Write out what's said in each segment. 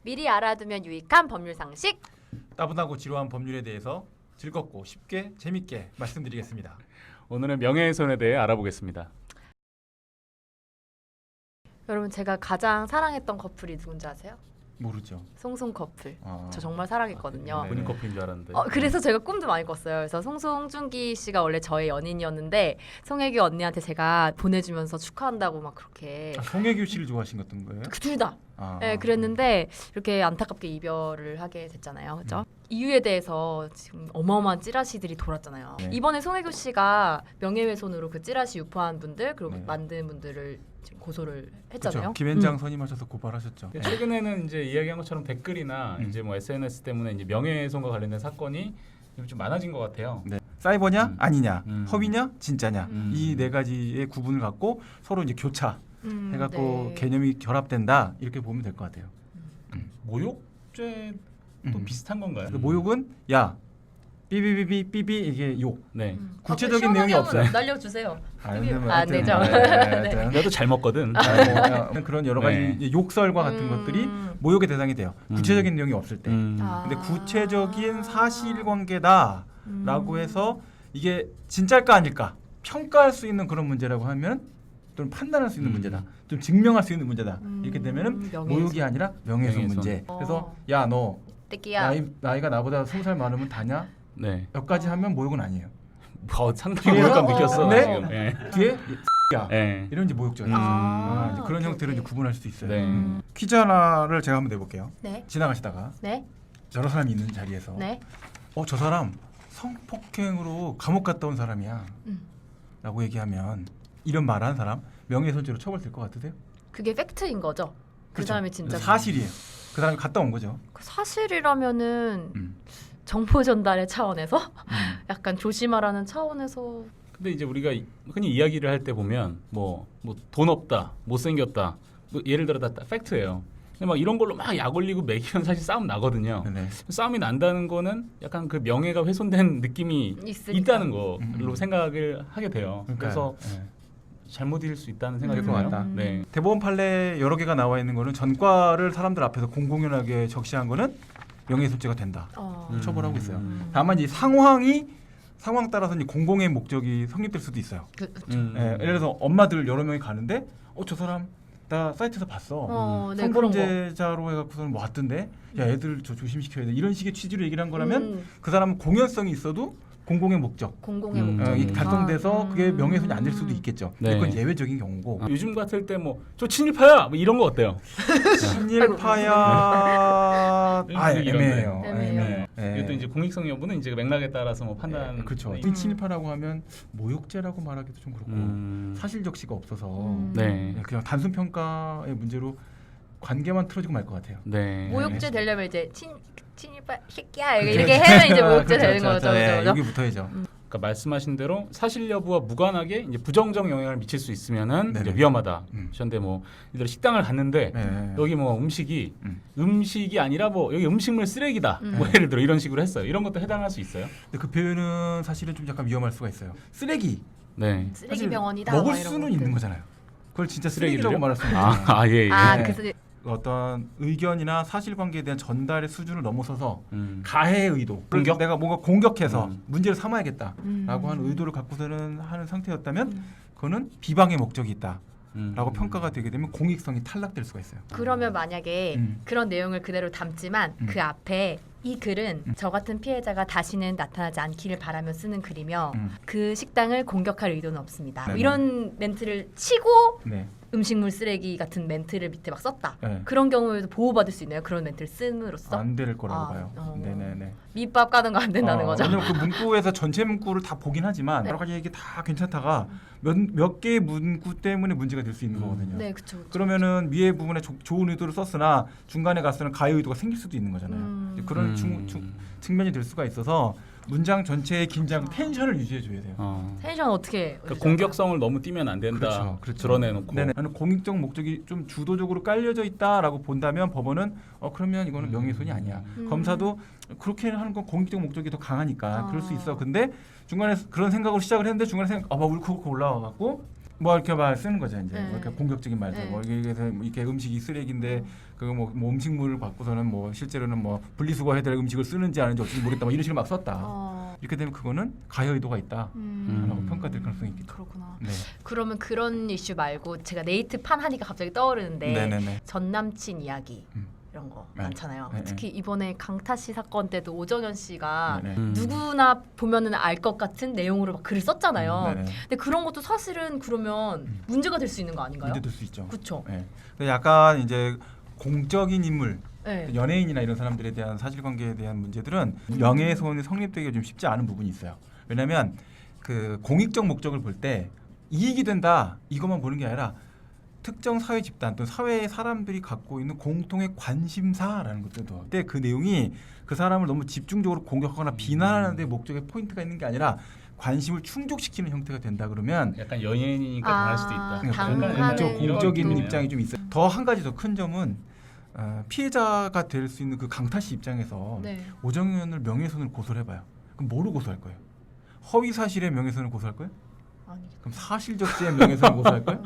미리 알아두면 유익한 법률 상식. 따분하고 지루한 법률에 대해서 즐겁고 쉽게 재밌게 말씀드리겠습니다. 오늘은 명예훼손에 대해 알아보겠습니다. 여러분 제가 가장 사랑했던 커플이 누군지 아세요? 모르죠. 송송 커플. 아. 저 정말 사랑했거든요. 네. 본인 커플인 줄 알았는데. 그래서 제가 꿈도 많이 꿨어요. 그래서 송송, 홍준기 씨가 원래 저의 연인이었는데 송혜교 언니한테 제가 보내주면서 축하한다고 막 그렇게 송혜교 씨를 좋아하신 것던 거예요? 그 둘 다. 아. 네, 그랬는데 이렇게 안타깝게 이별을 하게 됐잖아요. 그렇죠? 이유에 대해서 지금 어마어마한 찌라시들이 돌았잖아요. 네. 이번에 송혜교 씨가 명예훼손으로 그 찌라시 유포한 분들 그리고 네. 만든 분들을 지금 고소를 그렇죠. 했잖아요. 김현장 선임하셔서 고발하셨죠. 근데 최근에는 이제 이야기한 것처럼 댓글이나 이제 뭐 SNS 때문에 이제 명예훼손과 관련된 사건이 좀 많아진 것 같아요. 네. 사이버냐 아니냐, 허위냐 진짜냐 이 네 가지의 구분을 갖고 서로 이제 교차해갖고 네. 개념이 결합된다 이렇게 보면 될 것 같아요. 모욕죄도 비슷한 건가요? 그래서 모욕은 야 삐삐삐삐삐 이게 욕. 네. 구체적인 내용이 없어요. 날려주세요. 근데 뭐 안 하여튼 되죠. 하여튼 나도 잘 먹거든. 그런 여러 가지 네. 이제 욕설과 같은 것들이 모욕의 대상이 돼요. 구체적인 내용이 없을 때. 아. 근데 구체적인 사실관계다라고 해서 이게 진짜일까 아닐까 평가할 수 있는 그런 문제라고 하면 또는 판단할 수 있는 문제다. 좀 증명할 수 있는 문제다. 이렇게 되면은 명예훼손. 모욕이 아니라 명예훼손 명예훼손. 문제. 그래서 야 너 떼끼야. 나이가 나보다 20살 많으면 다냐? 네. 여기까지 하면 모욕은 아니에요. 상당히 모욕감 느꼈어. 네? 지금. 네. 뒤에 야 네. 이런 이제 모욕죄가 아, 이제 그런 오케이, 형태로 오케이. 이제 구분할 수도 있어요. 네. 퀴즈 하나를 제가 한번 내볼게요. 네. 지나가시다가 네. 여러 사람이 있는 자리에서 네. 저 사람 성폭행으로 감옥 갔다 온 사람이야 음. 라고 얘기하면 이런 말하는 사람 명예훼손죄로 처벌될 것 같으세요? 그게 팩트인 거죠. 그 그렇죠. 사람이 진짜 사실이에요. 그 사람이 갔다 온 거죠. 그 사실이라면은 음. 정보 전달의 차원에서 약간 조심하라는 차원에서 근데 이제 우리가 흔히 이야기를 할 때 보면 뭐 돈 없다, 못생겼다, 뭐 예를 들어 다 팩트예요. 근데 막 이런 걸로 막 약 올리고 매기면 사실 싸움 나거든요. 네네. 싸움이 난다는 거는 약간 그 명예가 훼손된 느낌이 있으니까. 있다는 걸로 생각을 하게 돼요. 그러니까, 그래서 네. 잘못일 수 있다는 생각이 그럴 것 들어요. 같다. 네. 대법원 판례 여러 개가 나와 있는 거는 전과를 사람들 앞에서 공공연하게 적시한 거는 명예훼손죄가 된다. 처벌하고 있어요. 다만 이 상황 따라서 이제 공공의 목적이 성립될 수도 있어요. 예를 들어서 엄마들 여러 명이 가는데 저 사람 나 사이트에서 봤어. 네, 그런 거. 성범죄자로 해갖고서는 뭐 왔던데 야 애들 저 조심시켜야 돼 이런 식의 취지로 얘기를 한 거라면 그 사람은 공연성이 있어도 공공의 목적 공공의 음. 목적. 이 달성돼서 그게 명예훼손이 안 될 수도 음. 있겠죠. 네. 그건 예외적인 경우고 요즘 같을 때 뭐 저 친일파야 뭐 이런 거 어때요? 친일파야 애매해요. 애매해요. 예. 이것도 이제 공익성 여부는 이제 맥락에 따라서 뭐 판단. 그렇죠. 네. 이 친일파라고 하면 모욕죄라고 말하기도 좀 그렇고 사실 적시가 없어서 네. 그냥 단순 평가의 문제로 관계만 틀어지고 말 것 같아요. 네. 모욕죄 되려면 이제 친일파 새끼야 이렇게 해면 이제 모욕죄 되는 거죠. 그죠? 여기 붙어야죠. 그러니까 말씀하신 대로 사실 여부와 무관하게 이제 부정적 영향을 미칠 수 있으면은 네네. 이제 위험하다. 그런데 뭐 예를 들어 식당을 갔는데 네. 여기 뭐 음식이 아니라 뭐 여기 음식물 쓰레기다. 뭐 예를 들어 이런 식으로 했어요. 이런 것도 해당할 수 있어요? 근데 그 표현은 사실은 좀 약간 위험할 수가 있어요. 쓰레기 네. 쓰레기 사실 병원이다. 먹을 막 이런 수는 것들. 있는 거잖아요. 그걸 진짜 쓰레기를요? 쓰레기라고 말할 수는 있잖아요. 예. 네. 그래서 어떤 의견이나 사실관계에 대한 전달의 수준을 넘어서서 음. 가해의 의도, 공격? 내가 뭔가 공격해서 문제를 삼아야겠다라고 하는 음. 의도를 갖고서는 하는 상태였다면 그거는 비방의 목적이 있다라고 평가가 되게 되면 공익성이 탈락될 수가 있어요. 그러면 만약에 그런 내용을 그대로 담지만 그 앞에 이 글은 저 같은 피해자가 다시는 나타나지 않기를 바라며 쓰는 글이며 그 식당을 공격할 의도는 없습니다. 뭐 네네. 이런 멘트를 치고 네. 음식물 쓰레기 같은 멘트를 밑에 막 썼다. 네. 그런 경우에도 보호받을 수 있나요? 그런 멘트를 씀으로써? 안 될 거라고 아, 봐요. 네네네. 밑밥 까는 거 안 된다는 거죠? 왜냐면 그 문구에서 전체 문구를 다 보긴 하지만 네. 여러 가지 얘기 다 괜찮다가 몇 개의 문구 때문에 문제가 될 수 있는 거거든요. 네, 그렇죠. 그러면은 위에 부분에 좋은 의도를 썼으나 중간에 갔으면 가해 의도가 생길 수도 있는 거잖아요. 이제 그런 측면이 될 수가 있어서 문장 전체의 긴장 텐션을 유지해줘야 돼요. 텐션 어떻게? 그러니까 공격성을 너무 띄면 안 된다. 드러내놓고. 네네. 공익적 목적이 좀 주도적으로 깔려져 있다라고 본다면 법원은 그러면 이거는 명예훼손이 아니야. 검사도 그렇게 하는 건 공익적 목적이 더 강하니까 그럴 수 있어. 근데 중간에 그런 생각으로 시작을 했는데 중간에 막 울컥울컥 올라와갖고 뭐 이렇게 말 쓰는 거죠 이제 네. 뭐 이렇게 공격적인 말들 네. 뭐 이렇게 음식이 쓰레기인데 그거 뭐 음식물을 갖고서는 뭐 실제로는 뭐 분리수거해야 될 음식을 쓰는지 아닌지 어찌 모르겠다 뭐 이런 식으로 막 썼다. 이렇게 되면 그거는 가해 의도가 있다라고 평가될 가능성이 있겠죠. 그렇구나. 네. 그러면 그런 이슈 말고 제가 네이트판 하니까 갑자기 떠오르는데 네네네. 전 남친 이야기 이런 거 네. 많잖아요. 네. 특히 이번에 강타 씨 사건 때도 오정현 씨가 네네. 누구나 보면은 알 것 같은 내용으로 막 글을 썼잖아요. 네네. 근데 그런 것도 사실은 그러면 문제가 될 수 있는 거 아닌가요? 문제 될 수 있죠. 그렇죠. 네. 약간 이제 공적인 인물, 네. 연예인이나 이런 사람들에 대한 사실관계에 대한 문제들은 명예훼손이 성립되기가 좀 쉽지 않은 부분이 있어요. 왜냐하면 그 공익적 목적을 볼 때 이익이 된다 이것만 보는 게 아니라 특정 사회 집단 또는 사회의 사람들이 갖고 있는 공통의 관심사라는 것들도 근데 그 내용이 그 사람을 너무 집중적으로 공격하거나 비난하는 데 목적의 포인트가 있는 게 아니라 관심을 충족시키는 형태가 된다 그러면 약간 연예인이니까 당할 수도 있다. 당하는 공적인 것도. 입장이 좀 있어요. 더 한 가지 더 큰 점은 피해자가 될 수 있는 그 강타 씨 입장에서 네. 오정현을 명예훼손을 고소를 해봐요. 그럼 뭐로 고소할 거예요? 허위 사실의 명예훼손을 고소할 거예요? 아니겠죠. 그럼 사실적지의 명예훼손을 고소할 거예요?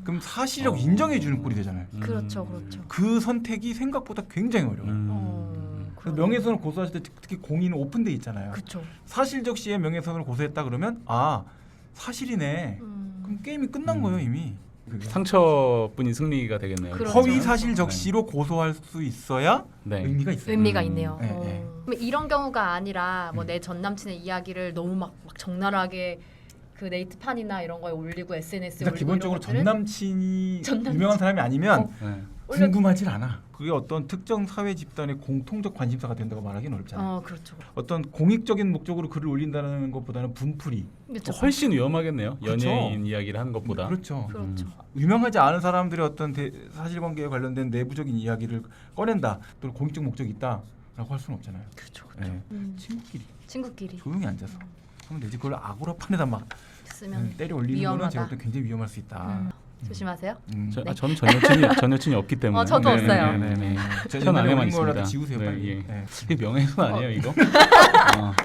그럼 사실적 인정해 주는 꼴이 되잖아요. 그렇죠, 그렇죠. 그 선택이 생각보다 굉장히 어려워요. 그래서 명예훼손을 고소하실 때 특히 공인은 오픈돼 있잖아요. 그렇죠. 사실적 시에 명예훼손을 고소했다 그러면 사실이네. 그럼 게임이 끝난 거예요 이미. 상처뿐인 승리가 되겠네요. 그렇죠. 허위 사실 적시로 고소할 수 있어야 네. 의미가 있어요. 의미가 있네요. 네, 네. 그럼 이런 경우가 아니라 뭐 내 전 남친의 이야기를 너무 막 적나라하게 그 네이트판이나 이런 거에 올리고 SNS에 그러니까 올리고 기본적으로 이런 것들은 전남친이 전남친. 유명한 사람이 아니면 네. 궁금하질 않아. 그게 어떤 특정 사회 집단의 공통적 관심사가 된다고 말하기는 어렵잖아요. 그렇죠. 어떤 공익적인 목적으로 글을 올린다는 것보다는 분풀이. 그렇죠. 훨씬 위험하겠네요. 그렇죠. 연예인 이야기를 하는 것보다. 그렇죠. 그렇죠. 유명하지 않은 사람들의 어떤 사실관계에 관련된 내부적인 이야기를 꺼낸다. 또는 공익적 목적이 있다라고 할 수는 없잖아요. 그렇죠. 그렇죠. 네. 친구끼리 친구끼리 조용히 앉아서 하면 되지. 그걸 아고라판에다 막 쓰면 때려 올리는 위험하다. 거는 제가 볼 때 굉장히 위험할 수 있다. 조심하세요. 저는 전 여친이 없기 때문에. 저도 없어요. 네. 저 전 옛날에 아내만 올린 거라도 있습니다. 지우세요 네, 빨리. 예. 네. 이게 명예훼손 아니에요 이거?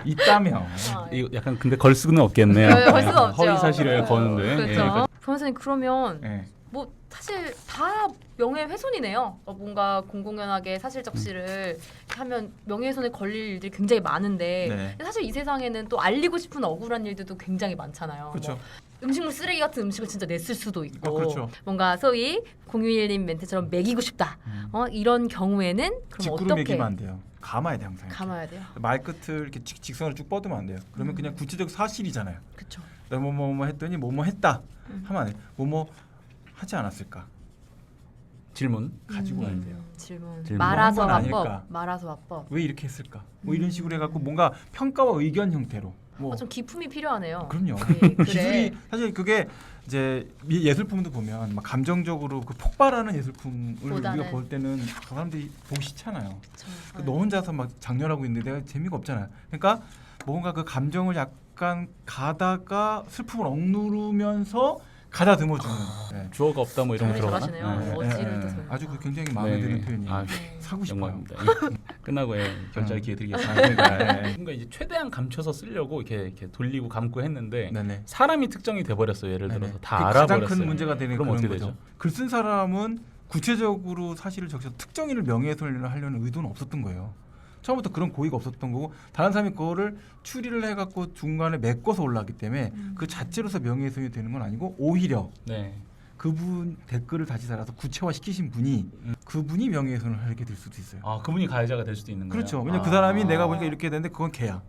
있다며. 이거 약간 근데 걸 수는 없겠네요. 네, 걸 수는 없죠. 허위 사실을 거는데. 그렇죠. 변호사님 그러면 네. 뭐 사실 다 명예훼손이네요. 뭔가 공공연하게 사실적시를 하면 명예훼손에 걸릴 일들이 굉장히 많은데 네. 사실 이 세상에는 또 알리고 싶은 억울한 일들도 굉장히 많잖아요. 그렇죠. 뭐 음식물 쓰레기 같은 음식을 진짜 냈을 수도 있고 그렇죠. 뭔가 소위 061님 멘트처럼 먹이고 싶다. 이런 경우에는 그럼 직구로 어떻게 매기면 안 돼요. 감아야 돼 항상. 감아야 돼요? 말끝을 이렇게 직선으로 쭉 뻗으면 안 돼요. 그러면 그냥 구체적 사실이잖아요. 그렇죠. 내가 뭐뭐 했더니 뭐뭐 했다 하면 안 돼. 뭐뭐 하지 않았을까? 질문. 가지고 와야 돼요. 질문. 질문. 말아서 뭐 한 건 화법. 아닐까? 말아서 화법. 왜 이렇게 했을까? 뭐 이런 식으로 해갖고 뭔가 평가와 의견 형태로. 뭐 좀 기품이 필요하네요. 그럼요. 예, 그래. 기술이 사실 그게 이제 예술품도 보면 막 감정적으로 그 폭발하는 예술품을 보다는. 우리가 볼 때는 사람들이 보기 싫잖아요. 그쵸. 너 혼자서 막 장렬하고 있는데 내가 재미가 없잖아요. 그러니까 뭔가 그 감정을 약간 가다가 슬픔을 억누르면서 가다듬어 주는. 네. 주어가 없다 뭐 이런 거 정리 들어가나? 잘하시네요. 어지를 또 소리. 아주 그 굉장히 마음에 드는 표현이에요. 아, 사고 싶어요. 영광입니다. 끝나고 결제할 기회 드리겠습니다. 그러니까 이제 최대한 감춰서 쓰려고 이렇게 돌리고 감고 했는데 네네. 사람이 특정이 돼버렸어요. 예를 들어서 네네. 다 그게 알아버렸어요. 가장 큰 문제가 되는 그럼 그런 어떻게 거죠. 되죠? 글 쓴 사람은 구체적으로 사실을 적셔서 특정인을 명예훼손을 하려는 의도는 없었던 거예요. 처음부터 그런 고의가 없었던 거고 다른 사람이 그거를 추리를 해갖고 중간에 메꿔서 올라왔기 때문에 그 자체로서 명예훼손이 되는 건 아니고 오히려 네. 그분 댓글을 다시 달아서 구체화시키신 분이 그분이 명예훼손을 하게 될 수도 있어요. 아 그분이 가해자가 될 수도 있는 거예요. 그렇죠. 왜냐면 그 사람이 내가 보니까 이렇게 됐는데 그건 걔야.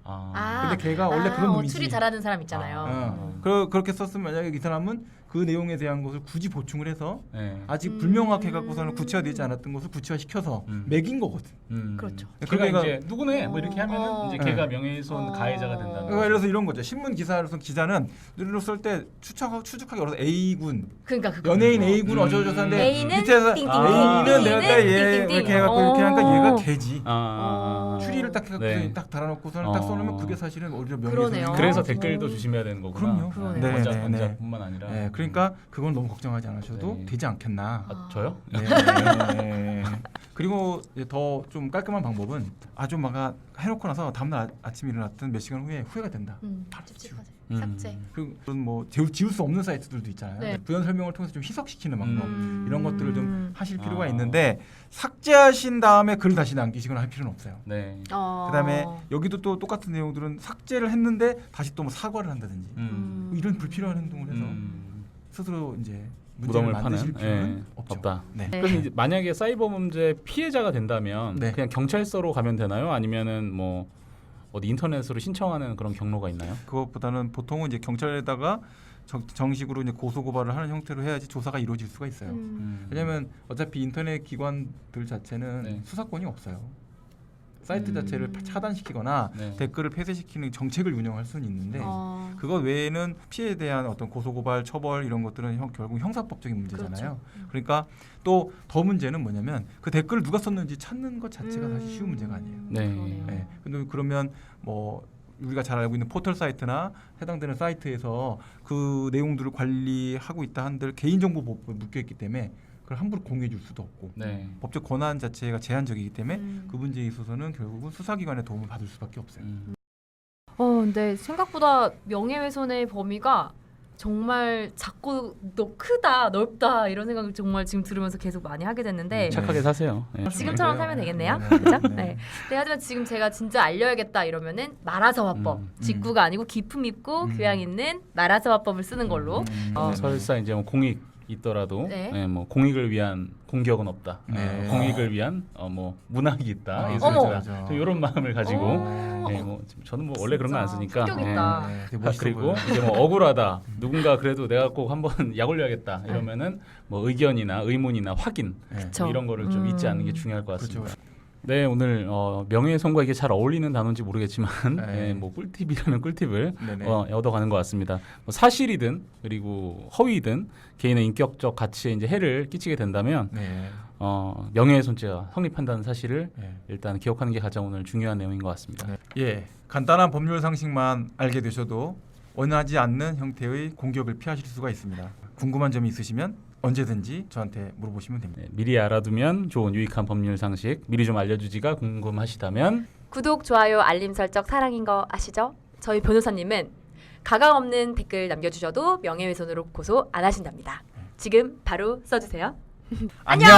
아. 근데 걔가 원래 그런 놈이지. 추리 잘하는 사람 있잖아요. 그렇게 썼으면 만약에 이 사람은 그 내용에 대한 것을 굳이 보충을 해서 네. 아직 불명확해 갖고서는 구체화되지 않았던 것을 구체화시켜서 매긴 거거든. 그렇죠. 걔가 그러니까 이제 누구네 뭐 이렇게 하면은 이제 걔가 명예훼손 가해자가 된다는 그러니까 거죠. 예를 들어서 이런 거죠. 신문 기사로서 기자는 글을 쓸 때 추측하기 어려서 A군 그러니까 그거. 연예인 A군 어쩌고저쩌는데 A는 밑에서 띵띵띵. A는 내가 딱 얘 띵띵띵. 이렇게 해갖고 이렇게 하니까 얘가 걔지. 추리를 딱 해갖고 네. 딱 달아놓고서는 딱 써놓으면 그게 사실은 오히려 명예훼손. 그러네요. 그래서 댓글도 조심해야 되는 거구나. 그럼요. 네, 원작뿐만 아니라. 네, 그러니까 그건 너무 걱정하지 않으셔도 네. 되지 않겠나. 저요? 네. 그리고 더 좀 깔끔한 방법은 아주 막 해놓고 나서 다음날 아침에 일어났던 몇 시간 후에 후회가 된다. 바로 찝찝하지. 삭제. 그리고 뭐 지울 수 없는 사이트들도 있잖아요. 네. 부연 설명을 통해서 좀 희석시키는 방법 이런 것들을 좀 하실 필요가 있는데 삭제하신 다음에 글 다시 남기시거나 할 필요는 없어요. 네. 그다음에 여기도 또 똑같은 내용들은 삭제를 했는데 다시 또 뭐 사과를 한다든지 뭐 이런 불필요한 행동을 해서 스스로 이제 문제를 무덤을 만드실 파는 필요는 없죠. 없다. 네. 그럼 이제 만약에 사이버 범죄 피해자가 된다면 네. 그냥 경찰서로 가면 되나요? 아니면은 뭐 어디 인터넷으로 신청하는 그런 경로가 있나요? 그것보다는 보통은 이제 경찰에다가 정식으로 이제 고소 고발을 하는 형태로 해야지 조사가 이루어질 수가 있어요. 왜냐하면 어차피 인터넷 기관들 자체는 네. 수사권이 없어요. 사이트 자체를 차단시키거나 네. 댓글을 폐쇄시키는 정책을 운영할 수는 있는데 그것 외에는 피해에 대한 어떤 고소고발, 처벌 이런 것들은 결국 형사법적인 문제잖아요. 그렇죠. 그러니까 또 더 문제는 뭐냐면 그 댓글을 누가 썼는지 찾는 것 자체가 사실 쉬운 문제가 아니에요. 네. 네. 근데 그러면 뭐 우리가 잘 알고 있는 포털 사이트나 해당되는 사이트에서 그 내용들을 관리하고 있다 한들 개인정보보호법에 묶여 있기 때문에 그걸 함부로 공유해 줄 수도 없고 네. 법적 권한 자체가 제한적이기 때문에 그 문제에 있어서는 결국은 수사기관의 도움을 받을 수밖에 없어요. 근데 생각보다 명예훼손의 범위가 정말 작고 크다, 넓다 이런 생각을 정말 지금 들으면서 계속 많이 하게 됐는데 착하게 사세요. 네. 지금처럼 살면 되겠네요. 네. 그죠? 네. 네. 네. 하지만 지금 제가 진짜 알려야겠다 이러면은 말하자화법. 직구가 아니고 기품 있고 교양 있는 말하자화법을 쓰는 걸로. 설사 이제 뭐 공익 있더라도 네. 네, 뭐 공익을 위한 공격은 없다. 네. 공익을 위한 뭐 문학이 있다. 어머. 예술이다. 이런 마음을 가지고 네, 뭐 저는 뭐 원래 그런 거 안 쓰니까. 품격 있다. 네, 되게 멋있어 그리고 보여요. 이제 뭐 억울하다. 누군가 그래도 내가 꼭 한번 약 올려야겠다. 이러면은 뭐 의견이나 의문이나 확인 네. 그쵸. 뭐 이런 거를 좀 잊지 않는 게 중요할 것 같습니다. 그렇죠. 네, 오늘 명예훼손과 이게 잘 어울리는 단어인지 모르겠지만 네. 네, 뭐 꿀팁이라는 꿀팁을 네네. 얻어가는 것 같습니다. 뭐 사실이든 그리고 허위든 개인의 인격적 가치에 이제 해를 끼치게 된다면 네. 명예훼손죄가 성립한다는 사실을 네. 일단 기억하는 게 가장 오늘 중요한 내용인 것 같습니다. 네. 예, 간단한 법률 상식만 알게 되셔도 원하지 않는 형태의 공격을 피하실 수가 있습니다. 궁금한 점이 있으시면 언제든지 저한테 물어보시면 됩니다. 네, 미리 알아두면 좋은 유익한 법률 상식 미리 좀 알려주지가 궁금하시다면 구독, 좋아요, 알림 설정 사랑인 거 아시죠? 저희 변호사님은 가감 없는 댓글 남겨주셔도 명예훼손으로 고소 안 하신답니다. 지금 바로 써주세요. 안녕.